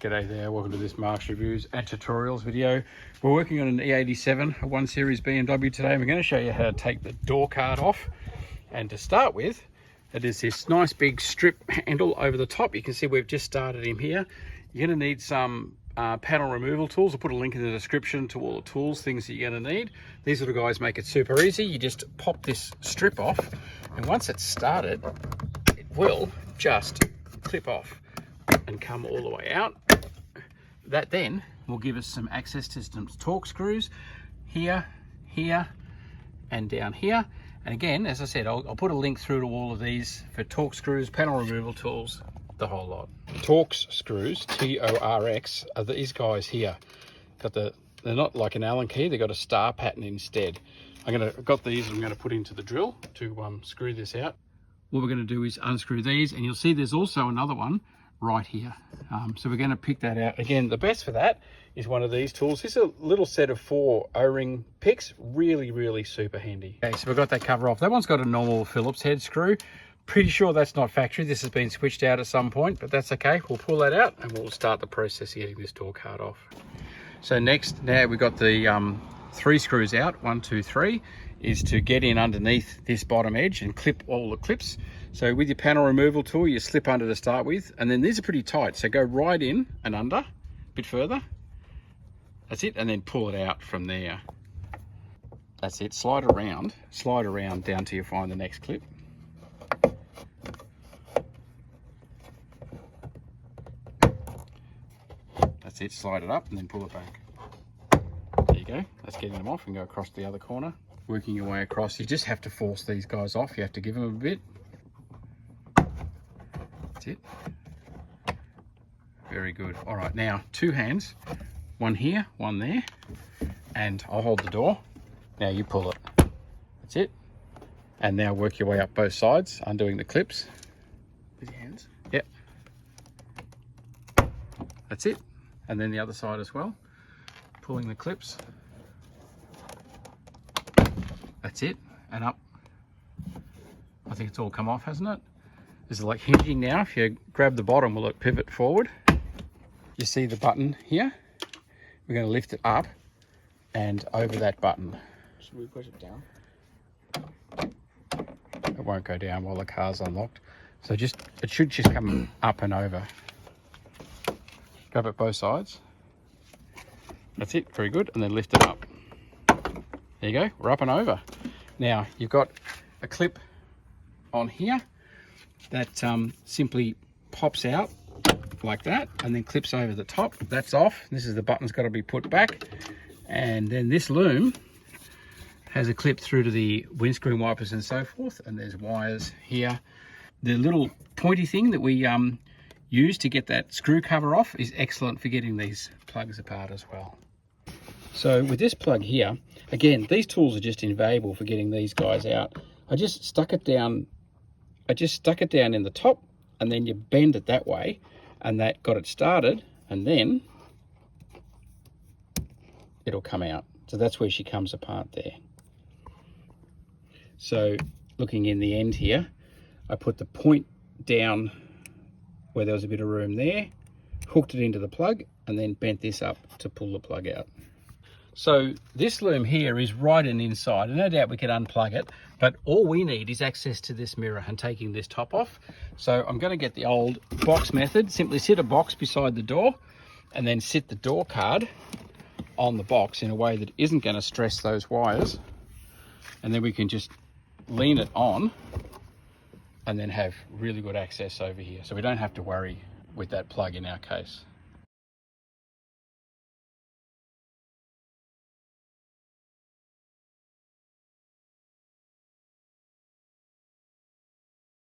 G'day there, welcome to this Mark's Reviews and Tutorials video. We're working on an e87, a 1 Series BMW today, and we're going to show you how to take the door card off. And to start with, it is this nice big strip handle over the top. You can see we've just started him here. You're going to need some panel removal tools. I'll put a link in the description to all the tools, things that you're going to need. These little guys make it super easy. You just pop this strip off, and once it's started, it will just clip off and come all the way out. That then will give us some access to some torque screws here, here, and down here. And again, as I said, I'll put a link through to all of these for torque screws, panel removal tools, the whole lot. Torx screws, T-O-R-X, are these guys here. They're not like an Allen key, they've got a star pattern instead. I've got these I'm going to put into the drill to screw this out. What we're going to do is unscrew these, and you'll see there's also another one right here. So we're going to pick that out. Again, the best for that is one of these tools. This is a little set of 4 O-ring picks, really super handy. Okay, so we've got that cover off. That one's got a normal Phillips head screw. Pretty sure that's not factory. This has been switched out at some point, but that's okay. We'll pull that out and we'll start the process of getting this door card off. So next, now we've got the 3 screws out, 1, 2, 3, is to get in underneath this bottom edge and clip all the clips. So with your panel removal tool, you slip under to start with, and then these are pretty tight, so go right in and under, a bit further. That's it, and then pull it out from there. That's it, slide around down till you find the next clip. That's it, slide it up and then pull it back. There you go, that's getting them off, and go across the other corner. Working your way across, you just have to force these guys off. You have to give them a bit. That's it. Very good. All right, now 2 hands, one here, one there, and I'll hold the door. Now you pull it. That's it. And now work your way up both sides, undoing the clips. With your hands? Yep. That's it. And then the other side as well. Pulling the clips. That's it, and up. I think it's all come off, hasn't it? This is like hinging now. If you grab the bottom, will it pivot forward? You see the button here? We're going to lift it up and over that button. Should we push it down? It won't go down while the car's unlocked. So it should just come up and over. Grab it both sides. That's it, very good. And then lift it up. There you go, we're up and over. Now you've got a clip on here that simply pops out like that and then clips over the top. That's off. This is the button's got to be put back. And then this loom has a clip through to the windscreen wipers and so forth. And there's wires here. The little pointy thing that we use to get that screw cover off is excellent for getting these plugs apart as well. So with this plug here, again, these tools are just invaluable for getting these guys out. I just stuck it down in the top, and then you bend it that way, and that got it started, and then it'll come out. So that's where she comes apart there. So looking in the end here, I put the point down where there was a bit of room there, hooked it into the plug, and then bent this up to pull the plug out. So this loom here is right in inside, and no doubt we could unplug it, but all we need is access to this mirror and taking this top off. So I'm going to get the old box method. Simply sit a box beside the door and then sit the door card on the box in a way that isn't going to stress those wires. And then we can just lean it on and then have really good access over here. So we don't have to worry with that plug in our case.